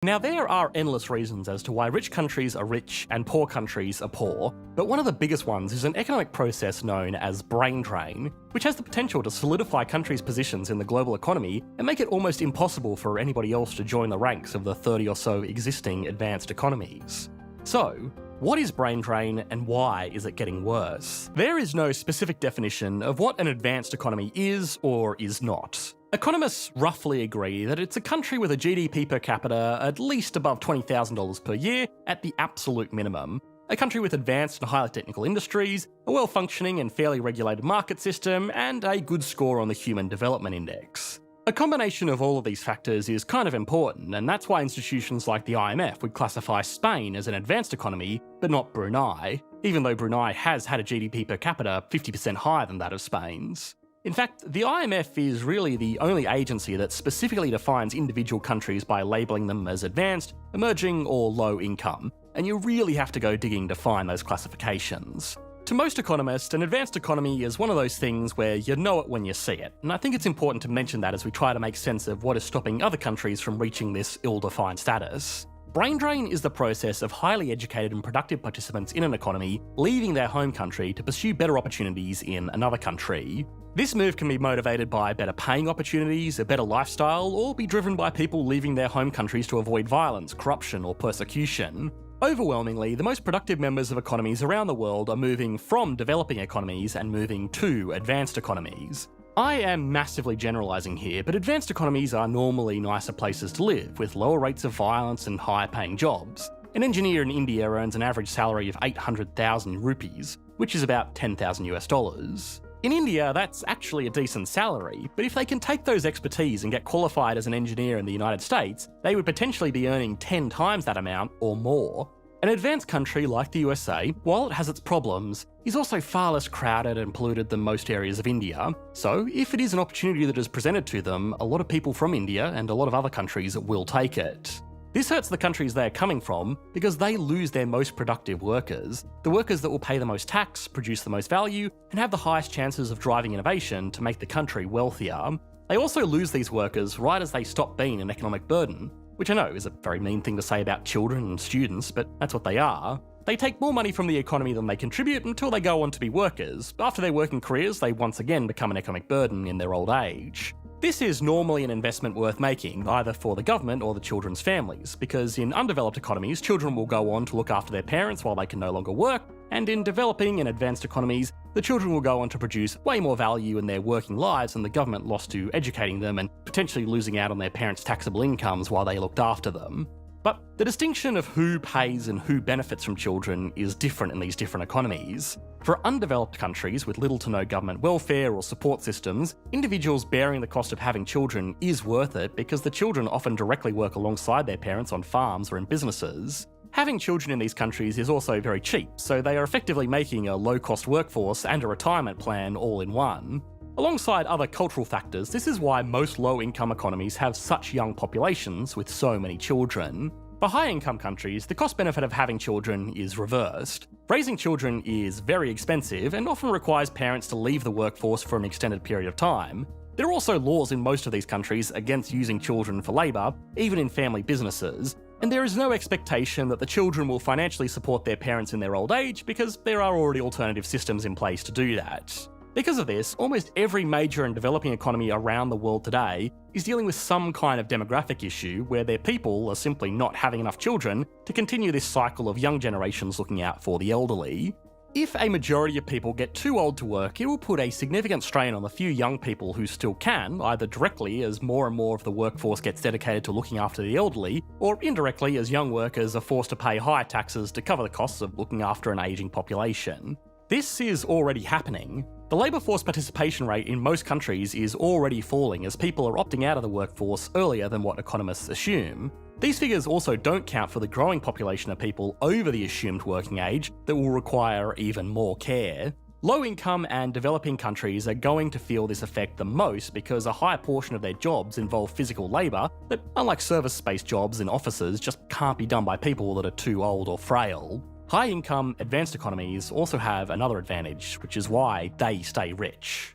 Now, there are endless reasons as to why rich countries are rich and poor countries are poor, but one of the biggest ones is an economic process known as brain drain, which has the potential to solidify countries' positions in the global economy and make it almost impossible for anybody else to join the ranks of the 30 or so existing advanced economies. So, what is brain drain and why is it getting worse? There is no specific definition of what an advanced economy is or is not. Economists roughly agree that it's a country with a GDP per capita at least above $20,000 per year at the absolute minimum, a country with advanced and highly technical industries, a well-functioning and fairly regulated market system, and a good score on the Human Development Index. A combination of all of these factors is kind of important, and that's why institutions like the IMF would classify Spain as an advanced economy, but not Brunei, even though Brunei has had a GDP per capita 50% higher than that of Spain's. In fact, the IMF is really the only agency that specifically defines individual countries by labelling them as advanced, emerging, or low income, and you really have to go digging to find those classifications. To most economists, an advanced economy is one of those things where you know it when you see it, and I think it's important to mention that as we try to make sense of what is stopping other countries from reaching this ill-defined status. Brain drain is the process of highly educated and productive participants in an economy leaving their home country to pursue better opportunities in another country. This move can be motivated by better paying opportunities, a better lifestyle, or be driven by people leaving their home countries to avoid violence, corruption, or persecution. Overwhelmingly, the most productive members of economies around the world are moving from developing economies and moving to advanced economies. I am massively generalising here, but advanced economies are normally nicer places to live, with lower rates of violence and higher paying jobs. An engineer in India earns an average salary of 800,000 rupees, which is about $10,000. In India, that's actually a decent salary, but if they can take those expertise and get qualified as an engineer in the United States, they would potentially be earning 10 times that amount or more. An advanced country like the USA, while it has its problems, is also far less crowded and polluted than most areas of India, so if it is an opportunity that is presented to them, a lot of people from India and a lot of other countries will take it. This hurts the countries they are coming from because they lose their most productive workers, the workers that will pay the most tax, produce the most value, and have the highest chances of driving innovation to make the country wealthier. They also lose these workers right as they stop being an economic burden, which I know is a very mean thing to say about children and students, but that's what they are. They take more money from the economy than they contribute until they go on to be workers. After their working careers, they once again become an economic burden in their old age. This is normally an investment worth making, either for the government or the children's families, because in undeveloped economies, children will go on to look after their parents while they can no longer work, and in developing and advanced economies, the children will go on to produce way more value in their working lives than the government lost to educating them and potentially losing out on their parents' taxable incomes while they looked after them. But the distinction of who pays and who benefits from children is different in these different economies. For undeveloped countries with little to no government welfare or support systems, individuals bearing the cost of having children is worth it because the children often directly work alongside their parents on farms or in businesses. Having children in these countries is also very cheap, so they are effectively making a low-cost workforce and a retirement plan all in one. Alongside other cultural factors, this is why most low-income economies have such young populations with so many children. For high-income countries, the cost-benefit of having children is reversed. Raising children is very expensive and often requires parents to leave the workforce for an extended period of time. There are also laws in most of these countries against using children for labour, even in family businesses, and there is no expectation that the children will financially support their parents in their old age because there are already alternative systems in place to do that. Because of this, almost every major and developing economy around the world today is dealing with some kind of demographic issue where their people are simply not having enough children to continue this cycle of young generations looking out for the elderly. If a majority of people get too old to work, it will put a significant strain on the few young people who still can, either directly as more and more of the workforce gets dedicated to looking after the elderly, or indirectly as young workers are forced to pay higher taxes to cover the costs of looking after an ageing population. This is already happening. The labour force participation rate in most countries is already falling as people are opting out of the workforce earlier than what economists assume. These figures also don't count for the growing population of people over the assumed working age that will require even more care. Low-income and developing countries are going to feel this effect the most because a high portion of their jobs involve physical labour that, unlike service-based jobs in offices, just can't be done by people that are too old or frail. High-income, advanced economies also have another advantage, which is why they stay rich.